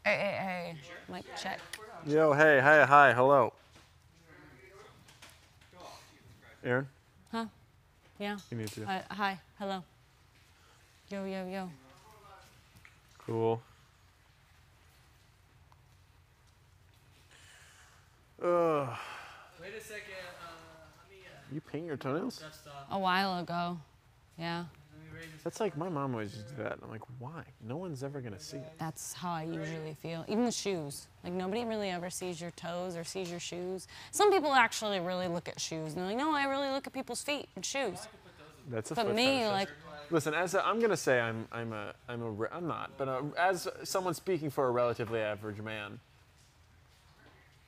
Hey. Mic check. Yo, hey, hi, hello. Erin? Huh? Yeah. You need to. Hi. Hello. Yo. Cool. Wait a second. You paint your toenails? A while ago. Yeah. That's like, my mom always used to do that. I'm like, why? No one's ever gonna see it. That's how I usually feel. Even with shoes. Like, nobody really ever sees your toes or sees your shoes. Some people actually really look at shoes. And they're like, no, I really look at people's feet and shoes. That's a But foot me, fetish. like... Listen, I'm gonna say I'm not, but as someone speaking for a relatively average man,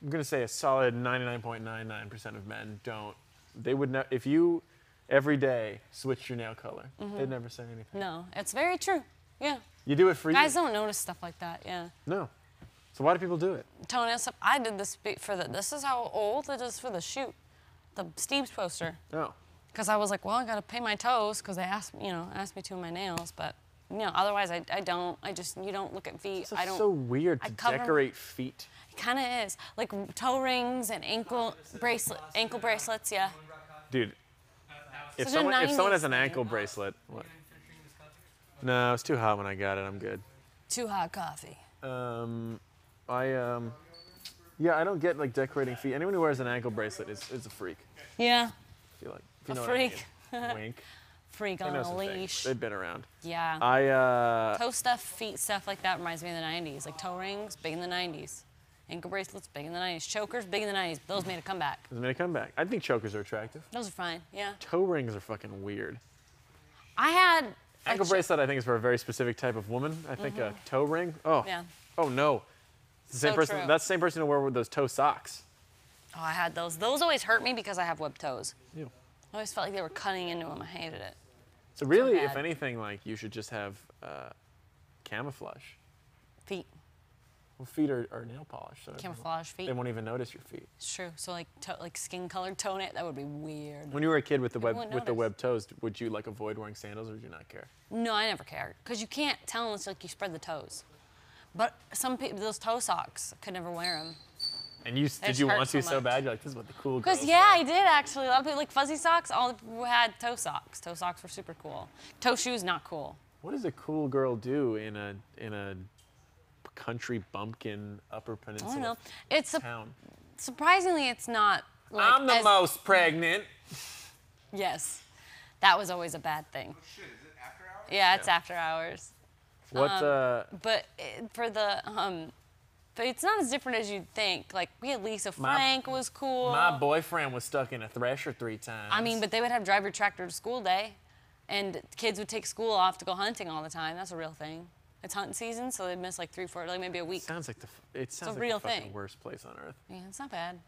I'm gonna say a solid 99.99% of men don't. They would not, if you every day switched your nail color, they'd never say anything. No, it's very true. Yeah. You do it for you. Guys don't notice stuff like that, yeah. No. So why do people do it? Toenail stuff. I did this for the, this is how old it is for the shoot. The Steve's poster. Oh. Because I was like, well, I gotta paint my toes, because they asked me to my nails, but, otherwise I don't. You don't look at feet. It's so weird to decorate feet. It kind of is. Like toe rings and ankle bracelets, yeah. Dude, if Such a someone has 90s an ankle bracelet, what? No, it's too hot when I got it. I'm good. Too hot coffee. Yeah, I don't get like decorating feet. Anyone who wears an ankle bracelet is a freak. Yeah. I feel like. If you A know freak. What I mean. Wink. Freak They on know a some things. leash. They've been around. Yeah. Toe stuff, feet stuff like that reminds me of the 90s. Like toe rings, big in the 90s. Ankle bracelets, big in the 90s. Chokers, big in the 90s. Those made a comeback. I think chokers are attractive. Those are fine, yeah. Toe rings are fucking weird. I had... Ankle bracelet, I think, is for a very specific type of woman. I think a toe ring, oh. Yeah. Oh, no. It's the same person. True. That's the same person who wore with those toe socks. Oh, I had those. Those always hurt me because I have webbed toes. Ew. I always felt like they were cutting into them. I hated it. So really, So if bad. anything, like, you should just have camouflage. Feet. Well, feet are nail polish. So Camouflage feet. They won't even notice your feet. It's true. So like skin-colored toenail, that would be weird. When you were a kid with the wouldn't notice. webbed toes, would you like avoid wearing sandals, or did you not care? No, I never cared. Because you can't tell unless like you spread the toes. But some people, those toe socks, I could never wear them. And did you want to so bad? You're like, this is what the cool girls Because yeah, I did actually. A lot of people like fuzzy socks. All the people had toe socks. Toe socks were super cool. Toe shoes not cool. What does a cool girl do in a country bumpkin Upper Peninsula I don't know. It's town? Surprisingly, it's not. Like, I'm the most pregnant. Yes, that was always a bad thing. Oh shit! Is it after hours? Yeah, it's after hours. What? But but it's not as different as you'd think. Like we had Lisa Frank was cool. My boyfriend was stuck in a thresher 3 times. I mean, but they would have drive your tractor to school day, and kids would take school off to go hunting all the time. That's a real thing. It's hunting season, so they'd miss like 3, 4, like maybe a week. Sounds like a real the fucking thing. worst place on earth. Yeah, it's not bad.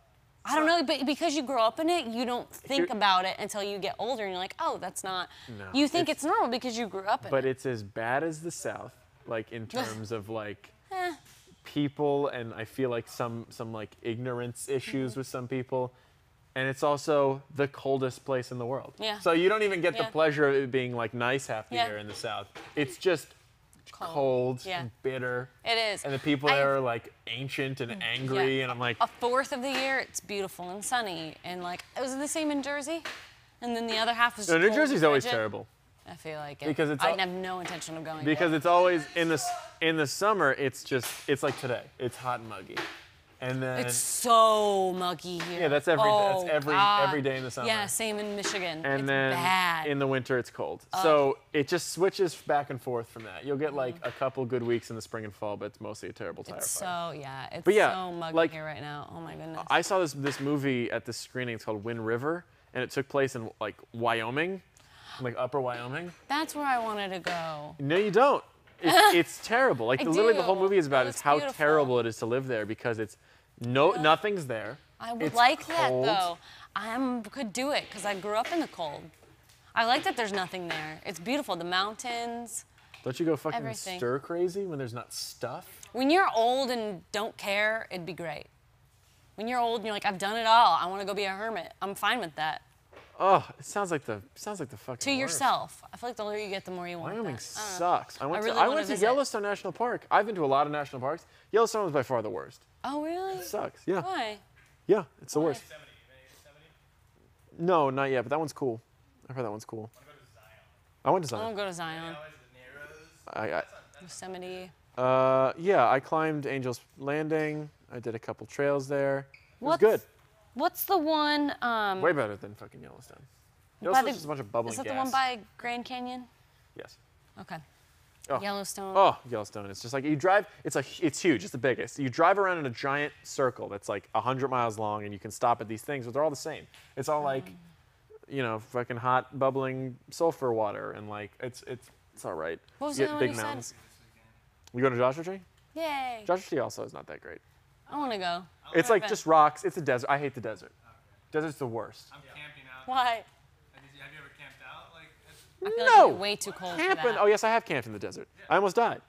I don't know, but because you grow up in it, you don't think about it until you get older, and you're like, oh, that's not. No, you think it's normal because you grew up in it. But it's as bad as the South, like in terms of like people, and I feel like some like ignorance issues with some people. And it's also the coldest place in the world. Yeah. So you don't even get the pleasure of it being like nice half the year in the South. It's just cold and bitter. It is. And the people there are like ancient and angry, and I'm like... 1/4 of the year, it's beautiful and sunny. And like, was it the same in Jersey? And then the other half was No, New Jersey's always terrible. I feel like it. Because it's I'd have no intention of going Because there. it's always, in the summer, it's like today. It's hot and muggy. And then it's so muggy here. Yeah, that's every day in the summer. Yeah, same in Michigan. And it's then bad. in the winter it's cold. So it just switches back and forth from that. You'll get like a couple good weeks in the spring and fall, but it's mostly a terrible tire fire. It's so muggy here right now. Oh my goodness. I saw this movie at this screening. It's called Wind River, and it took place in like Wyoming, like Upper Wyoming. That's where I wanted to go. No, you don't. It's terrible. Like literally the whole movie is about is how beautiful. terrible it is to live there because it's nothing's there. I would it's like cold. that though. I could do it because I grew up in the cold. I like that there's nothing there. It's beautiful. The mountains. Don't you go fucking everything. stir crazy when there's not stuff? When you're old and don't care, it'd be great. When you're old and you're like, I've done it all. I want to go be a hermit. I'm fine with that. Oh, it sounds like the fucking To worst. yourself. I feel like the older you get, the more you want Wyoming that. sucks. I went really to wanna visit. Yellowstone National Park. I've been to a lot of national parks. Yellowstone was by far the worst. Oh, really? It sucks. Yeah. Why? Yeah, it's the Why? worst. No, not yet, but that one's cool. I heard that one's cool. I went to I Zion. won't go to Zion. I Yosemite. yeah, I climbed Angel's Landing. I did a couple trails there. It was What's- good. What's the one? Way better than fucking Yellowstone. by Yellowstone's the- just a bunch of bubbling Is that gas. the one by Grand Canyon? Yes. Okay. Oh. Yellowstone. Oh, Yellowstone. It's just like you drive. It's huge. It's the biggest. You drive around in a giant circle that's like 100 miles long, and you can stop at these things, but they're all the same. It's all like, you know, fucking hot, bubbling sulfur water, and like it's all right. What was You the get other big one you said? mountains. You go to Joshua Tree? Yay. Joshua Tree also is not that great. I want to go. It's like just rocks. It's a desert. I hate the desert. Desert's the worst. I'm camping out. Why? Have you ever camped out? Like, it's, I feel No. like it's way too cold for Camping. that. Oh yes, I have camped in the desert. I almost died.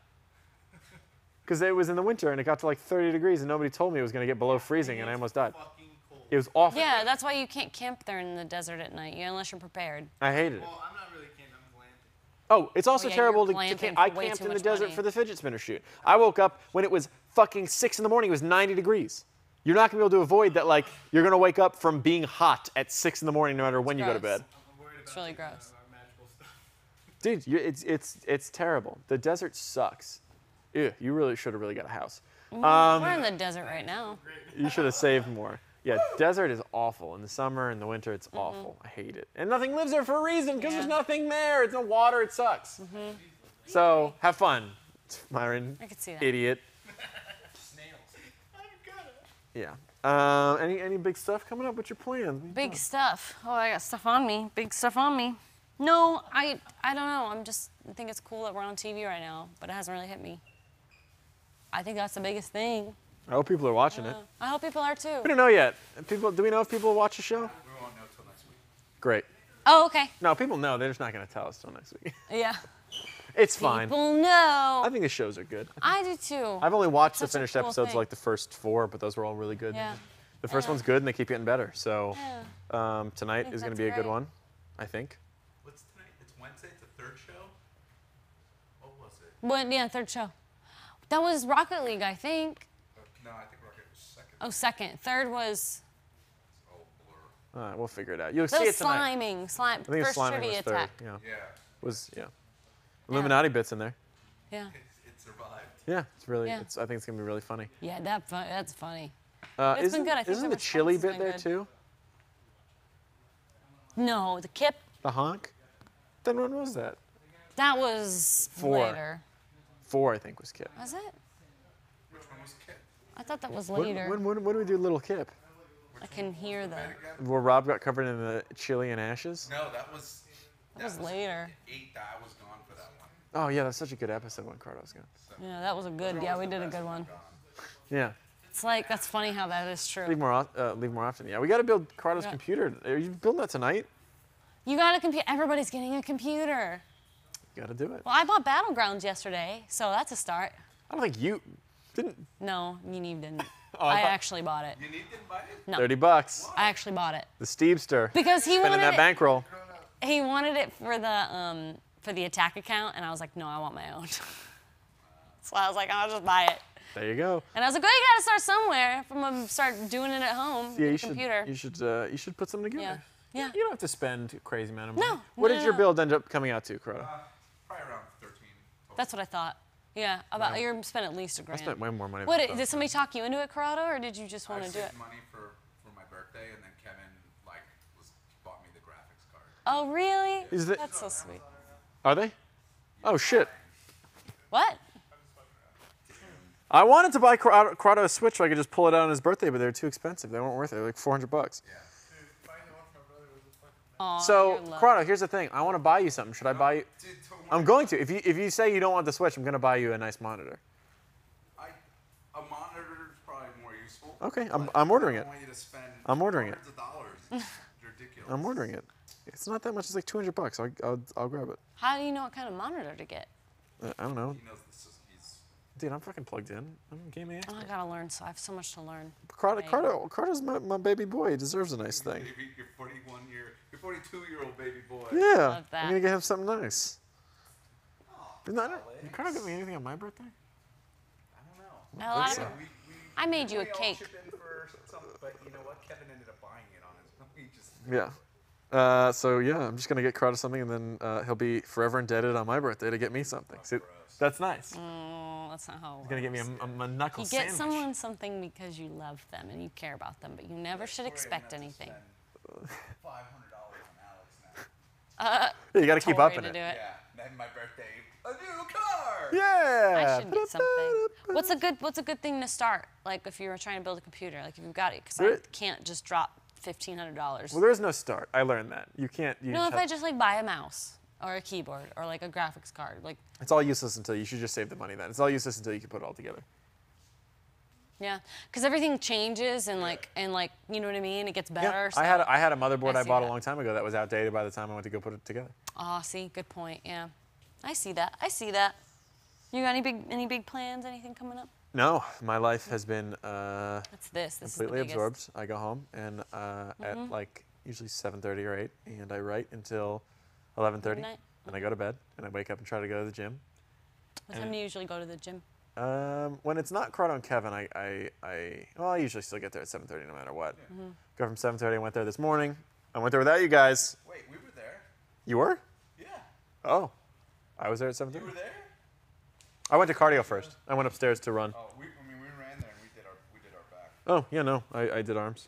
Because it was in the winter and it got to like 30 degrees and nobody told me it was going to get below freezing and I almost died. fucking cold. It was awful. Yeah, that's why you can't camp there in the desert at night, unless you're prepared. I hated it. Well, I'm not really camping. I'm glamping. Oh, it's also yeah, terrible you're to glamping camp. for I way camped too in the much desert money. for the fidget spinner shoot. I woke up when it was fucking 6 in the morning. It was 90 degrees. You're not going to be able to avoid that. Like, you're going to wake up from being hot at 6 in the morning no matter when you go to gross. bed. I'm worried about It's really taking gross. our magical stuff. Dude, it's terrible. The desert sucks. Ew, you really should have really got a house. We're in the desert right now. You should have saved more. Yeah, desert is awful. In the summer and the winter, it's awful. I hate it. And nothing lives there for a reason because there's nothing there. It's no water. It sucks. So have fun, Myron. I could see that. Idiot. Snails. Yeah. Any big stuff coming up? What's your plans? Big stuff. Oh, I got stuff on me. Big stuff on me. No, I don't know. I think it's cool that we're on TV right now, but it hasn't really hit me. I think that's the biggest thing. I hope people are watching it. I hope people are too. We don't know yet. Do we know if people watch the show? We won't know till next week. Great. Oh, okay. No, people know. They're just not going to tell us till next week. Yeah. It's fine. People know. I think the shows are good. I do too. I've only watched the Such a finished cool episodes, thing. like the first 4, but those were all really good. Yeah. The first one's good, and they keep getting better. So Yeah. tonight think is going to that's be a good great. one, I think. What's tonight? It's Wednesday. It's the third show. What was it? What? Yeah, third show. That was Rocket League, I think. No, I think Rocket was second. Oh, second. Third was Oh, blur. All right, we'll figure it out. You'll the see it tonight. sliming. I think First Sliming trivia was third. attack. Yeah. Yeah. Illuminati bits in there. Yeah. It survived. Yeah, it's really. Yeah. I think it's gonna be really funny. Yeah, that's funny. It's been isn't good. I think isn't the the chili response has bit been there good. too? No, the Kip. The honk? Then when was that? That was 4. later. 4, I think, was Kip. Was it? Which one was Kit? I thought that was When later. do we do Little Kip? I can hear the. Where Rob got covered in the chili and ashes? No, that was. That was later. 8. I was gone for that one. Oh yeah, that's such a good episode when Cardo's gone. Yeah, that was a good. Yeah, we did a good one. Yeah. It's like that's funny how that is true. Leave more often. Yeah, we got to build Cardo's Yeah. computer. Are you building that tonight? You got a computer. Everybody's getting a computer. You got to do it. Well, I bought Battlegrounds yesterday, so that's a start. I don't think you didn't. No, Yaniv didn't. Oh, I I thought- actually bought it. You need to buy it? No, $30. I actually bought it The Steepster. because he Spending wanted that it. bankroll. He wanted it for the attack account, and I was like, no, I want my own. So I was like, I'll just buy it. There you go. And I was like, well, you gotta start somewhere. If I'm gonna start doing it at home, Yeah, with a computer. you should put something together. Yeah. Yeah. You don't have to spend a crazy amount of money. No, What no, did no, your no. build end up coming out to, Cardo? Probably around 13. Total. That's what I thought. Yeah, about you're spent at least $1 I grand. spent way more money. What than I did thought. somebody talk you into it, Corrado, or did you just want I to do it? saved money for my birthday, and then Kevin bought me the graphics card. Oh, really? Is that- That's so sweet. Are they? Oh shit! What? I wanted to buy Corrado a Switch so I could just pull it out on his birthday, but they were too expensive. They weren't worth it. They were like $400. Aw, So, you're lovely. Corrado, here's the thing. I want to buy you something. Should I buy you? Dude, don't I'm worry. going to. If you say you don't want the Switch, I'm going to buy you a nice monitor. A monitor is probably more useful. Okay, but I'm ordering I it. don't want you to spend I'm ordering it. hundreds of dollars. It's ridiculous. I'm ordering it. It's not that much. It's like $200. I'll grab it. How do you know what kind of monitor to get? I don't know. He knows this is he's. Dude, I'm fucking plugged in. I'm a gaming Oh, I expert. gotta learn. So I have so much to learn. Cardo's my baby boy. He deserves a nice thing. Your 41 year Your 42-year-old baby boy. Yeah. Love that. I'm gonna get him something nice. Oh, Isn't that, Alex. you can't give me anything on my birthday? I don't know. A lot of so. people- I made you a we all cake. chip in for some, but you know what? Kevin ended up buying it on his own. He just Yeah. So yeah, I'm just gonna get Crowder something, and then he'll be forever indebted on my birthday to get me something. See, gross. that's nice. Oh, that's not how it He's works. gonna get me a knuckle You get sandwich. someone something because you love them and you care about them, but you never should Sorry, expect I'm gonna have to anything. spend $500 on Alex now. Yeah, you gotta keep Tori up in to it. do it. Yeah, then my birthday, a new car. Yeah. I should get something. What's a good thing to start? Like if you were trying to build a computer, like if you've got it, because I There- can't just drop $1,500. Well, there is no start. I learned that. You can't. You No, just if have- I just like buy a mouse or a keyboard or like a graphics card, like It's all useless until you should just save the money then. It's all useless until you can put it all together. yeah, because everything changes and like you know what I mean. It gets better. So. I had a motherboard I I see bought a that. long time ago that was outdated by the time I went to go put it together. Oh, see, good point. Yeah, I see that. I see that. You got any big plans? Anything coming up? No, my life has been That's this. This completely is the biggest. absorbed. I go home and at like usually 7:30 or 8, and I write until 11:30, Midnight? and I go to bed, and I wake up and try to go to the gym. What time do you usually go to the gym? When it's not Crowder and Kevin, I usually still get there at 7:30 no matter what. Go from 7:30. I went there this morning. I went there without you guys. Wait, we were there. You were? Yeah, Oh, I was there at you 7:30. were there. I went to cardio first. I went upstairs to run. Oh, we ran there and we did our back. Oh yeah, no, I did arms,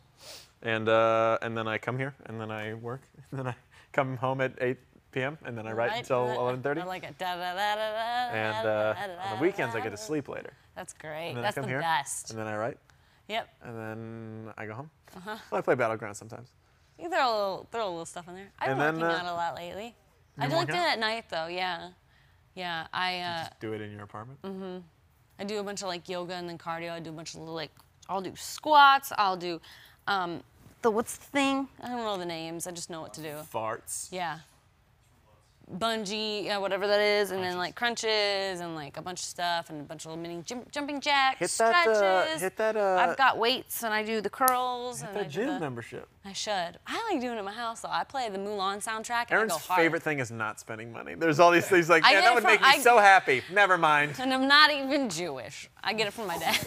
and then I come here, and then I work, and then I come home at 8 p.m. and then I write until 11:30. I like it. Da, da, da, da, da, And da, da, on the weekends I get to sleep later. That's great. And then That's I the come here, best. and then I write, Yep. and then I go home. Well, I play Battleground sometimes. You throw a little stuff in there. I've been And then, working out a lot lately. I been do like working doing out? it at night though. Yeah. Yeah. Just do it in your apartment. I do a bunch of like yoga and then cardio. I do a bunch of like, I'll do squats. I'll do, what's the thing? I don't know the names. I just know what to do. Farts. Yeah. Bungee, whatever that is, and then like crunches and like a bunch of stuff and a bunch of little mini jumping jacks, Hit that, stretches. hit that, I've got weights and I do the curls. Hit and I that do gym the, membership. I should. I like doing it at my house though. I play the Mulan soundtrack and Erin's I go hard. favorite thing is not spending money. There's all these things like, I yeah, get that it would from- make me I- so happy. Never mind. And I'm not even Jewish. I get it from my dad.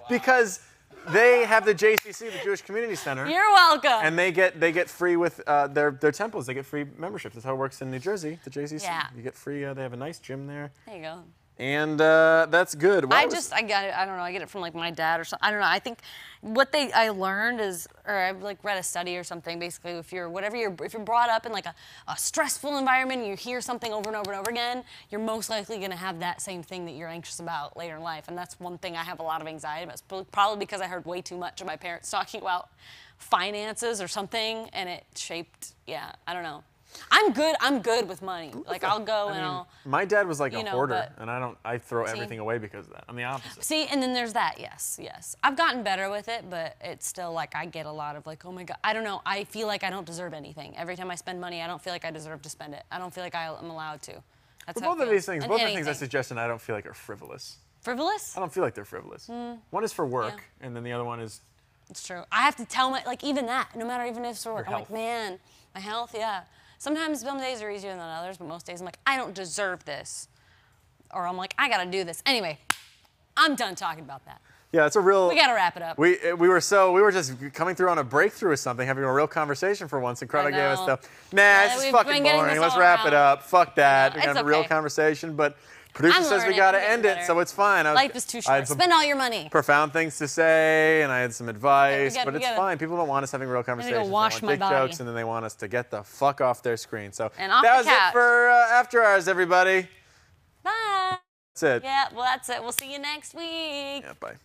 Because they have the JCC, the Jewish Community Center. You're welcome. And they get free with their temples. They get free memberships. That's how it works in New Jersey, the JCC. Yeah. You get free. They have a nice gym there, there you go. and that's good. Why I was- got it. I don't know. I get it from like my dad or something. I don't know. I think what I learned is, or I've like read a study or something. Basically, if you're brought up in like a stressful environment, and you hear something over and over and over again, you're most likely going to have that same thing that you're anxious about later in life. And that's one thing I have a lot of anxiety about. It's probably because I heard way too much of my parents talking about finances or something, and it shaped. Yeah, I don't know. I'm good with money. Like I'll go and I'll. My dad was like you a know, hoarder, but- and I throw See? everything away because of that. I'm the opposite. See, and then there's that, yes. I've gotten better with it, but it's still like I get a lot of like, oh my God, I don't know. I feel like I don't deserve anything. Every time I spend money, I don't feel like I deserve to spend it. I don't feel like I'm allowed to. That's But how it both of feels. these things, On both of the things I anything. suggested, I don't feel like are frivolous. Frivolous? I don't feel like they're frivolous. One is for work, Yeah. and then the other one is It's true. I have to tell like even that, no matter even if it's for work, Your I'm like, health. man, my health, yeah. Sometimes some days are easier than others, but most days I'm like, I don't deserve this. Or I'm like, I gotta do this. Anyway, I'm done talking about that. yeah, it's a real. We gotta wrap it up. We were just coming through on a breakthrough or something, having a real conversation for once, and Crowder gave us know. stuff. Nah, Yeah, it's just we've fucking been getting boring. this Let's all wrap it around. up. Fuck that. We're it's gonna have a real okay. conversation, but producer I'm says we learning. gotta I'm getting end it, better. so it's fine. Life is too I short. had some Spend all your money. profound things to say, and I had some advice, we but it's gotta- fine. People don't want us having real conversations. wash they my want dick body. jokes, and then they want us to get the fuck off their screen. So And off that the was couch. it for After Hours, everybody. Bye. That's it. Yeah, well, that's it. We'll see you next week. Yeah, bye.